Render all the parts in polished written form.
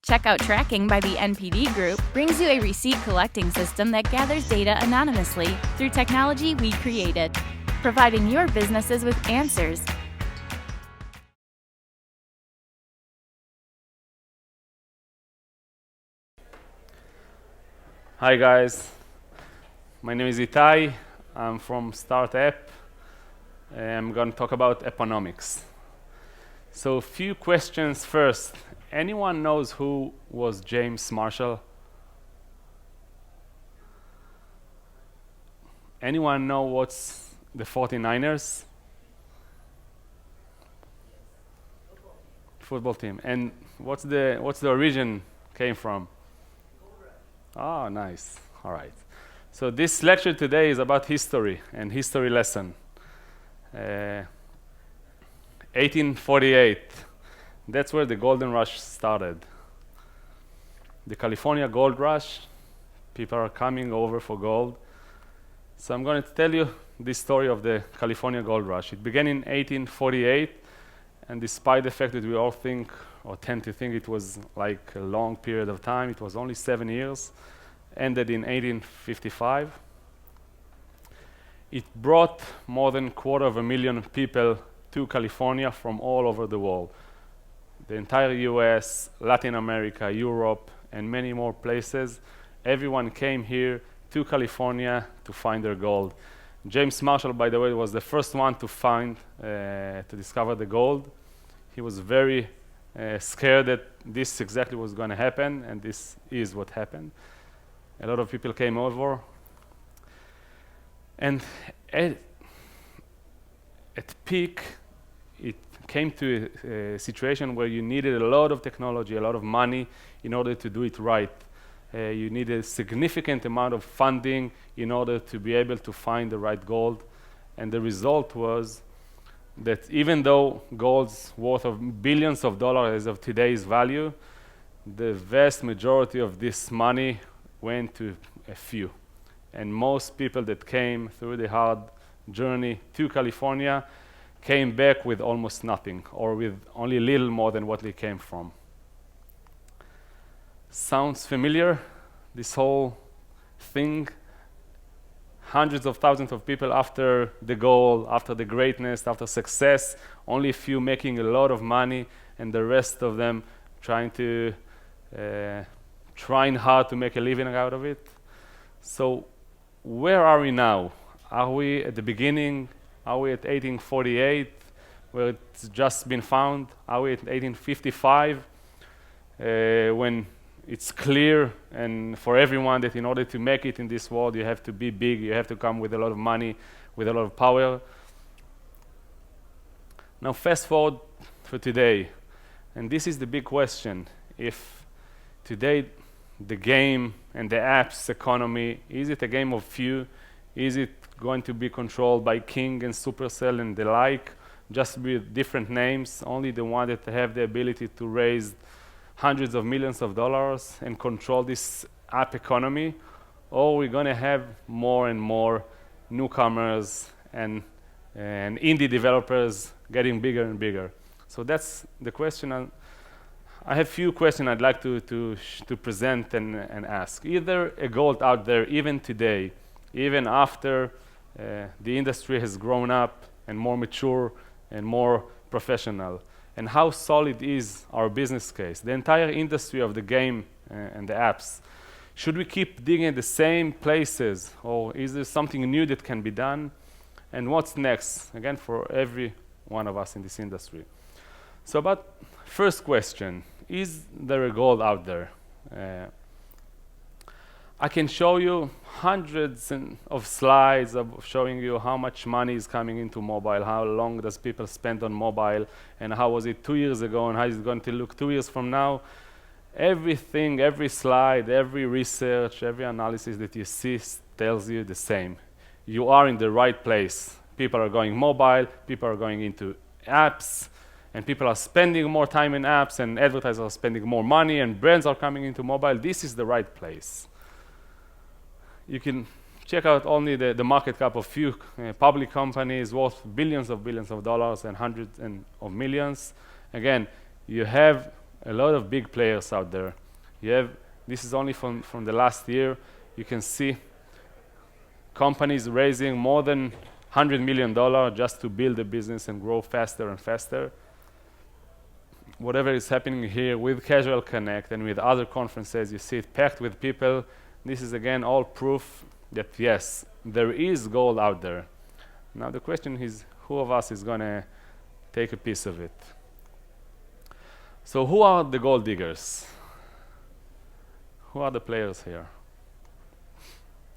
Checkout tracking by the NPD Group brings you a receipt collecting system that gathers data anonymously through technology we created, providing your businesses with answers. Hi guys, my name is Itay. I'm from Startup. I'm going to talk about Apponomics. So a few questions first. Anyone knows who was James Marshall? Anyone know what's the 49ers? Football team. And what's the origin came from? Oh, nice. All right. So this lecture today is about history and history lesson. 1848. That's where the golden rush started. The California gold rush. People are coming over for gold. So I'm going to tell you this story of the California gold rush. It began in 1848, and despite the fact that we all think or tend to think it was like a long period of time, it was only 7 years, ended in 1855. It brought more than 250,000 people to California from all over the world. The entire US, Latin America, Europe, and many more places. Everyone came here to California to find their gold. James Marshall, by the way, was the first one to discover the gold. He was very scared that this exactly was going to happen, and this is what happened. A lot of people came over, and at peak, it came to a situation where you needed a lot of technology, a lot of money in order to do it right. You needed a significant amount of funding in order to be able to find the right gold. And the result was that even though gold's worth of billions of dollars as of today's value, the vast majority of this money went to a few. And most people that came through the hard journey to California came back with almost nothing, or with only a little more than what they came from. Sounds familiar, this whole thing? Hundreds of thousands of people after the goal, after the greatness, after success, only a few making a lot of money, and the rest of them trying hard to make a living out of it. So where are we now? Are we at the beginning? Are we at 1848, where it's just been found? Are we at 1855, when it's clear and for everyone that in order to make it in this world, you have to be big, you have to come with a lot of money, with a lot of power? Now fast forward for today, and this is the big question. If today the game and the apps economy, is it a game of few? Is it going to be controlled by King and Supercell and the like, just with different names, only the one that have the ability to raise hundreds of millions of dollars and control this app economy? Or we're going to have more and more newcomers and indie developers getting bigger and bigger? So that's the question. I have few questions I'd like to present and ask. Either a gold out there, even today, even after the industry has grown up and more mature and more professional, and how solid is our business case, the entire industry of the game and the apps? Should we keep digging in the same places, or is there something new that can be done? And what's next, again, for every one of us in this industry? So about first question, is there a gold out there? I can show you hundreds of slides of showing you how much money is coming into mobile, how long does people spend on mobile, and how was it 2 years ago, and how is it going to look 2 years from now. Everything, every slide, every research, every analysis that you see tells you the same. You are in the right place. People are going mobile, people are going into apps, and people are spending more time in apps, and advertisers are spending more money, and brands are coming into mobile. This is the right place. You can check out only the market cap of few public companies worth billions of dollars and hundreds of millions. Again, you have a lot of big players out there. This is only from the last year. You can see companies raising more than $100 million just to build a business and grow faster and faster. Whatever is happening here with Casual Connect and with other conferences, you see it packed with people. This is again all proof that yes, there is gold out there. Now the question is, who of us is gonna take a piece of it? So who are the gold diggers? Who are the players here?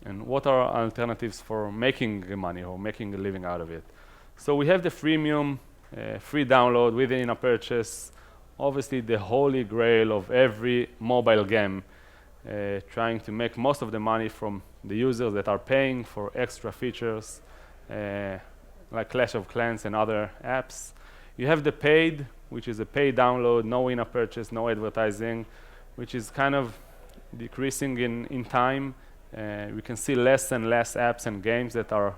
And what are alternatives for making money or making a living out of it? So we have the freemium, free download with in-app purchase, obviously the holy grail of every mobile game, trying to make most of the money from the users that are paying for extra features, like Clash of Clans and other apps. You have the paid, which is a paid download, no in-app purchase, no advertising, which is kind of decreasing in time. We can see less and less apps and games that are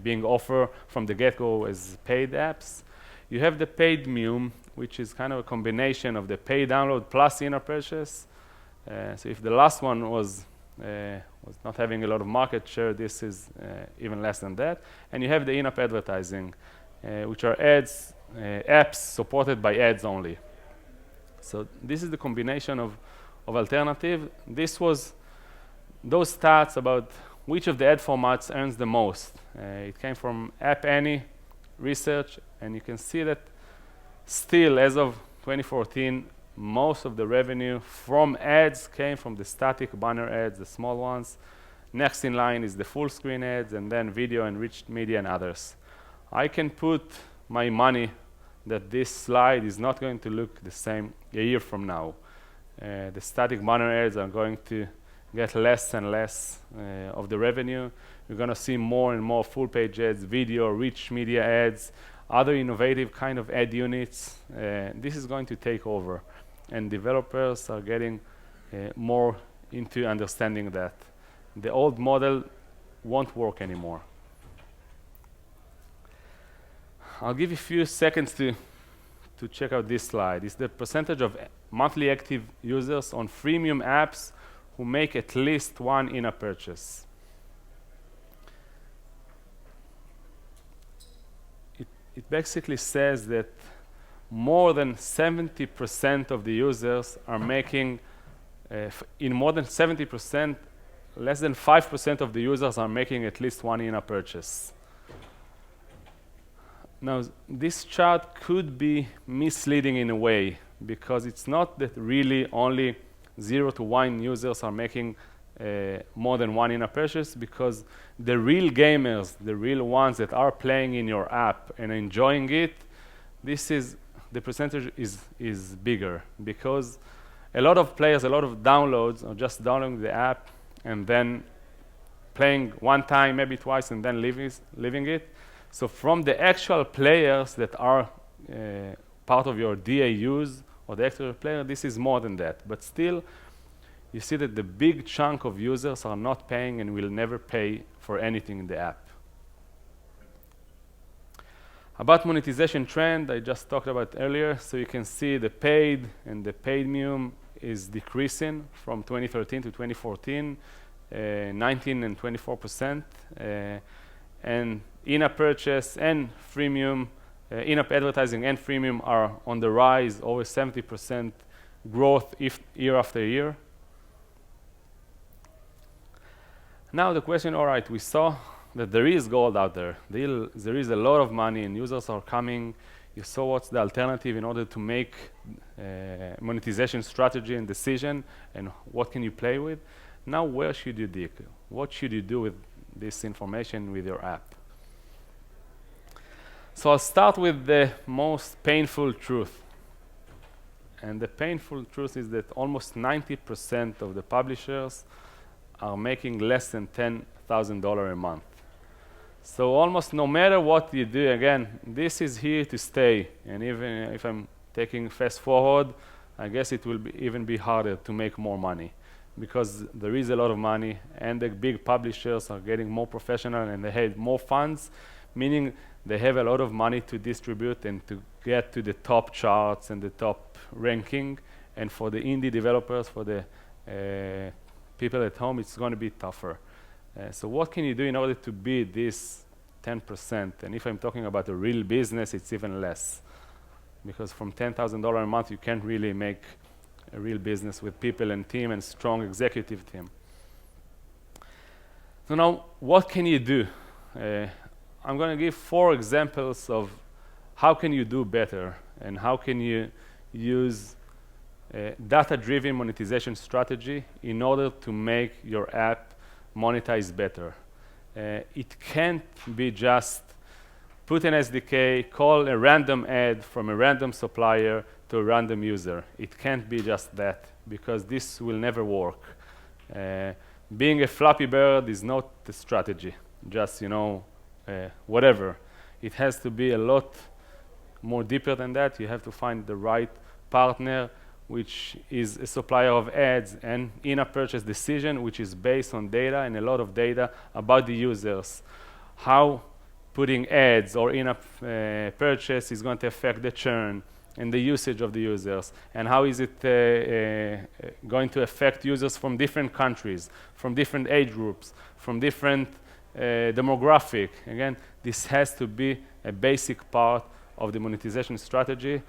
being offered from the get-go as paid apps. You have the paid MUM, which is kind of a combination of the paid download plus in-app purchase. So if the last one was not having a lot of market share, this is even less than that. And you have the in-app advertising, which are ads, apps supported by ads only. So this is the combination of alternative. This was those stats about which of the ad formats earns the most. It came from App Annie research, and you can see that still, as of 2014, most of the revenue from ads came from the static banner ads, the small ones. Next in line is the full screen ads, and then video, enriched media, and others. I can put my money that this slide is not going to look the same a year from now. The static banner ads are going to get less and less of the revenue. We're going to see more and more full page ads, video, rich media ads, other innovative kind of ad units. This is going to take over, and developers are getting more into understanding that the old model won't work anymore. I'll give you a few seconds to check out this slide. It's the percentage of monthly active users on freemium apps who make at least one in-app purchase. It basically says that more than 70% of the users are making, in more than 70%, less than 5% of the users are making at least one in-app purchase. Now, this chart could be misleading in a way, because it's not that really only 0 to 1 users are making more than one in-app purchase, because the real gamers, the real ones that are playing in your app and enjoying it, the percentage is bigger, because a lot of players, a lot of downloads are just downloading the app and then playing one time, maybe twice, and then leaving it. So from the actual players that are part of your DAUs or the actual player, this is more than that. But still, you see that the big chunk of users are not paying and will never pay for anything in the app. About monetization trend, I just talked about earlier. So you can see the paid and the paid MUM is decreasing from 2013 to 2014, 19 and 24%. And in-app purchase and freemium, in-app advertising and freemium are on the rise, over 70% growth year after year. Now the question, all right, we saw that there is gold out there. There is a lot of money and users are coming. You saw what's the alternative in order to make monetization strategy and decision, and what can you play with. Now where should you dig? What should you do with this information with your app? So I'll start with the most painful truth. And the painful truth is that almost 90% of the publishers are making less than $10,000 a month. So almost no matter what you do, again, this is here to stay. And even if I'm taking fast forward, I guess it will even be harder to make more money, because there is a lot of money and the big publishers are getting more professional and they have more funds, meaning they have a lot of money to distribute and to get to the top charts and the top ranking, and for the indie developers, for the people at home, it's going to be tougher. So what can you do in order to beat this 10%? And if I'm talking about a real business, it's even less. Because from $10,000 a month, you can't really make a real business with people and team and strong executive team. So now, what can you do? I'm going to give 4 examples of how can you do better and how can you use data-driven monetization strategy in order to make your app monetize better. It can't be just put an SDK, call a random ad from a random supplier to a random user. It can't be just that, because this will never work. Being a Flappy Bird is not the strategy, just, whatever. It has to be a lot more deeper than that. You have to find the right partner, which is a supplier of ads, and in-app purchase decision, which is based on data and a lot of data about the users. How putting ads or in-app purchase is going to affect the churn and the usage of the users, and how is it going to affect users from different countries, from different age groups, from different demographic. Again, this has to be a basic part of the monetization strategy.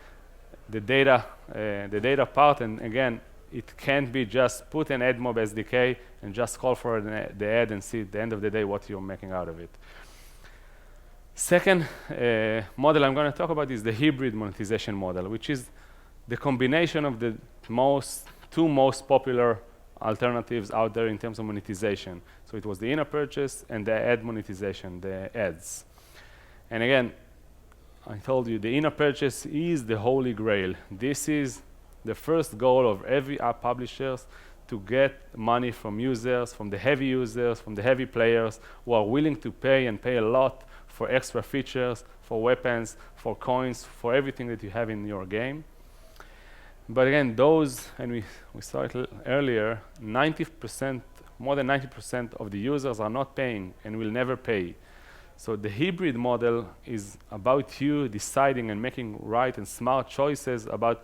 The data part, and again, it can't be just put an AdMob SDK and just call for the ad and see at the end of the day what you're making out of it. Second model I'm going to talk about is the hybrid monetization model, which is the combination of the two most popular alternatives out there in terms of monetization. So it was the in-app purchase and the ad monetization, the ads. And again, I told you the in-app purchase is the holy grail. This is the first goal of every app publishers, to get money from users, from the heavy users, from the heavy players who are willing to pay and pay a lot for extra features, for weapons, for coins, for everything that you have in your game. But again, those, and we started earlier, 90%, more than 90% of the users are not paying and will never pay. So the hybrid model is about you deciding and making right and smart choices about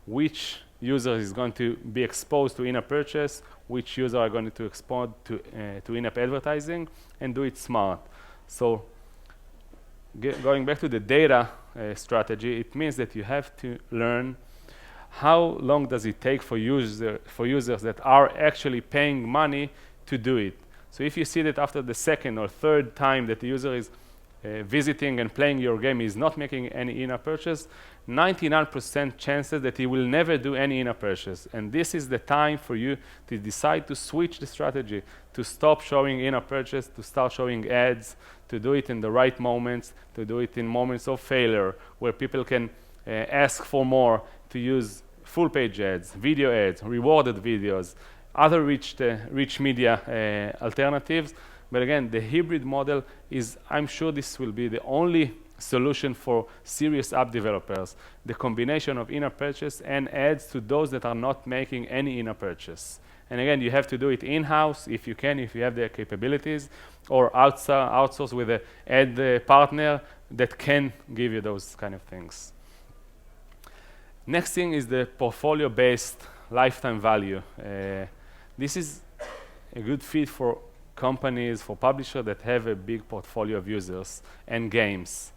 which user is going to be exposed to in-app purchase, which user are going to expose to in-app advertising, and do it smart. So going back to the data strategy, it means that you have to learn how long does it take for users that are actually paying money to do it. So if you see that after the second or third time that the user is visiting and playing your game, is not making any in-app purchase, 99% chances that he will never do any in-app purchase. And this is the time for you to decide to switch the strategy, to stop showing in-app purchase, to start showing ads, to do it in the right moments, to do it in moments of failure, where people can ask for more, to use full-page ads, video ads, rewarded videos, other rich media alternatives. But again, the hybrid model is, I'm sure this will be the only solution for serious app developers, the combination of in-app purchase and ads to those that are not making any in-app purchase. And again, you have to do it in-house if you can, if you have the capabilities, or outsource with an ad partner that can give you those kind of things. Next thing is the portfolio-based lifetime value. This is a good fit for companies, for publishers that have a big portfolio of users and games.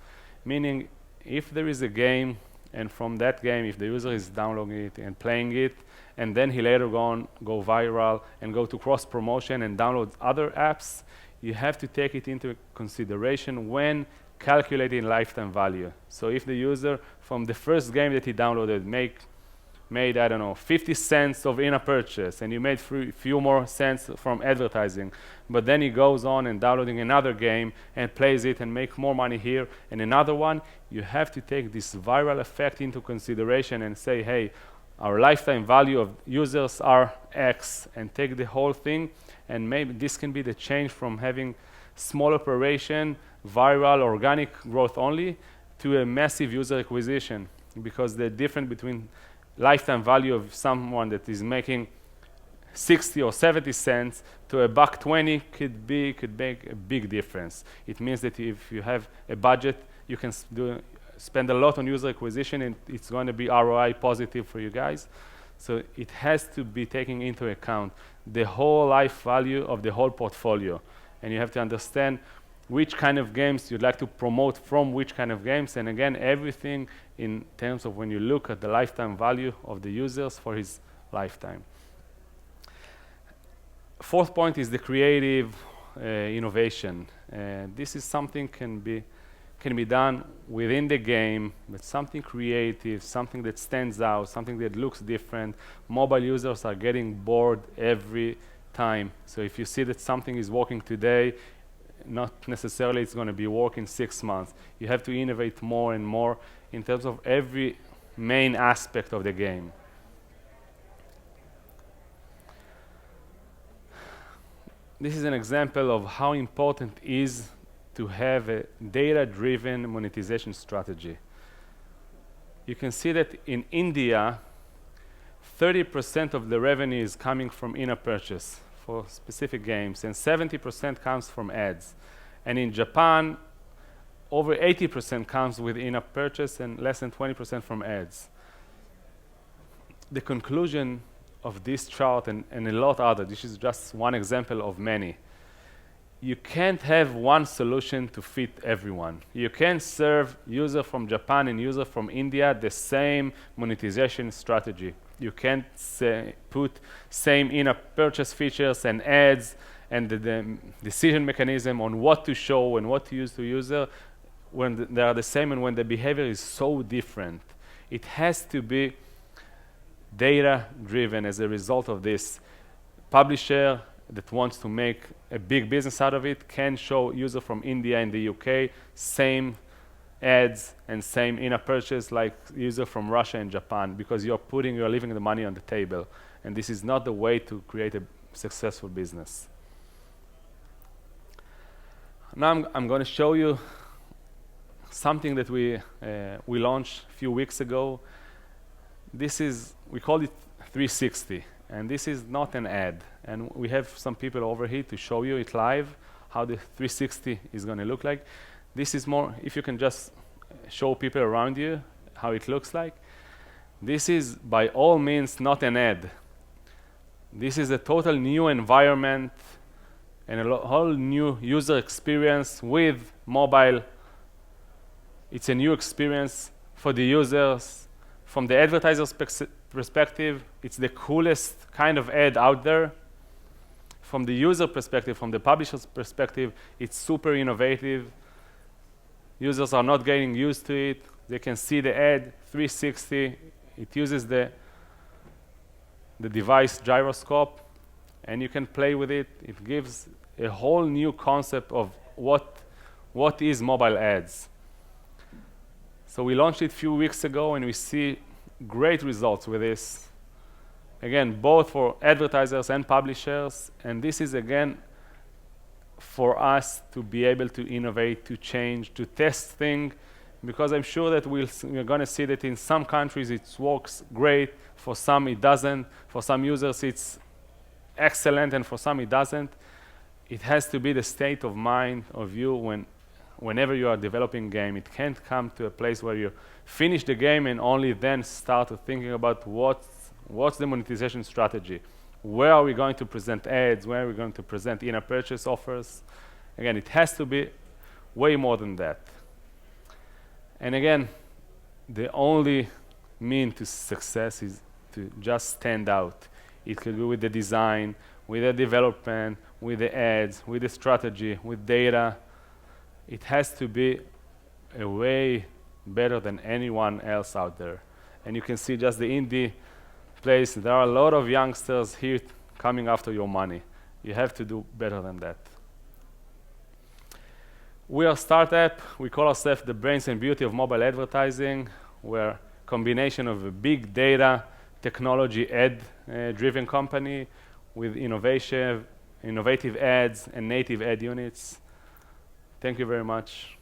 Meaning, if there is a game, and from that game, if the user is downloading it and playing it, and then he later go viral and go to cross-promotion and download other apps, you have to take it into consideration when calculating lifetime value. So if the user, from the first game that he downloaded, made, I don't know, 50 cents of in-app purchase, and you made few more cents from advertising, but then he goes on and downloading another game and plays it and make more money here and another one, you have to take this viral effect into consideration and say, hey, our lifetime value of users are X, and take the whole thing, and maybe this can be the change from having small operation, viral, organic growth only, to a massive user acquisition, because the difference between lifetime value of someone that is making 60 or 70 cents to $1.20 could make a big difference. It means that if you have a budget, you can spend a lot on user acquisition, and it's going to be ROI positive for you guys. So it has to be taking into account the whole life value of the whole portfolio. And you have to understand which kind of games you'd like to promote from which kind of games. And again, everything in terms of when you look at the lifetime value of the users for his lifetime. Fourth point is the creative innovation. This is something can be done within the game, but something creative, something that stands out, something that looks different. Mobile users are getting bored every time. So if you see that something is working today, not necessarily it's going to be working 6 months. You have to innovate more and more in terms of every main aspect of the game. This is an example of how important it is to have a data-driven monetization strategy. You can see that in India, 30% of the revenue is coming from in-app purchase for specific games, and 70% comes from ads. And in Japan, over 80% comes with in-app purchase and less than 20% from ads. The conclusion of this chart and a lot other, this is just one example of many. You can't have one solution to fit everyone. You can't serve user from Japan and user from India the same monetization strategy. You can't put same in-app purchase features and ads and the decision mechanism on what to show and what to use to user when they are the same and when the behavior is so different. It has to be data-driven as a result of this. Publisher that wants to make a big business out of it can show user from India and the UK same ads and same in-app purchase like user from Russia and Japan, because you're leaving the money on the table, and this is not the way to create a successful business. Now I'm going to show you something that we launched a few weeks ago. We call it 360, and this is not an ad. And we have some people over here to show you it live, how the 360 is going to look like. This is more, if you can just show people around you how it looks like. This is by all means not an ad. This is a total new environment and a whole new user experience with mobile. It's a new experience for the users. From the advertiser's perspective, it's the coolest kind of ad out there. From the user perspective, from the publisher's perspective, it's super innovative. Users are not getting used to it. They can see the ad 360. It uses the device gyroscope, and you can play with it. It gives a whole new concept of what is mobile ads. So we launched it a few weeks ago, and we see great results with this. Again, both for advertisers and publishers, and this is again for us to be able to innovate, to change, to test things, because I'm sure that we're going to see that in some countries it works great, for some it doesn't, for some users it's excellent, and for some it doesn't. It has to be the state of mind of you whenever you are developing a game. It can't come to a place where you finish the game and only then start thinking about what's the monetization strategy. Where are we going to present ads? Where are we going to present in-app purchase offers? Again, it has to be way more than that. And again, the only mean to success is to just stand out. It could be with the design, with the development, with the ads, with the strategy, with data. It has to be a way better than anyone else out there. And you can see just the indie place. There are a lot of youngsters here coming after your money. You have to do better than that. We are a startup. We call ourselves the brains and beauty of mobile advertising. We're a combination of a big data, technology, ad-driven company with innovative ads and native ad units. Thank you very much.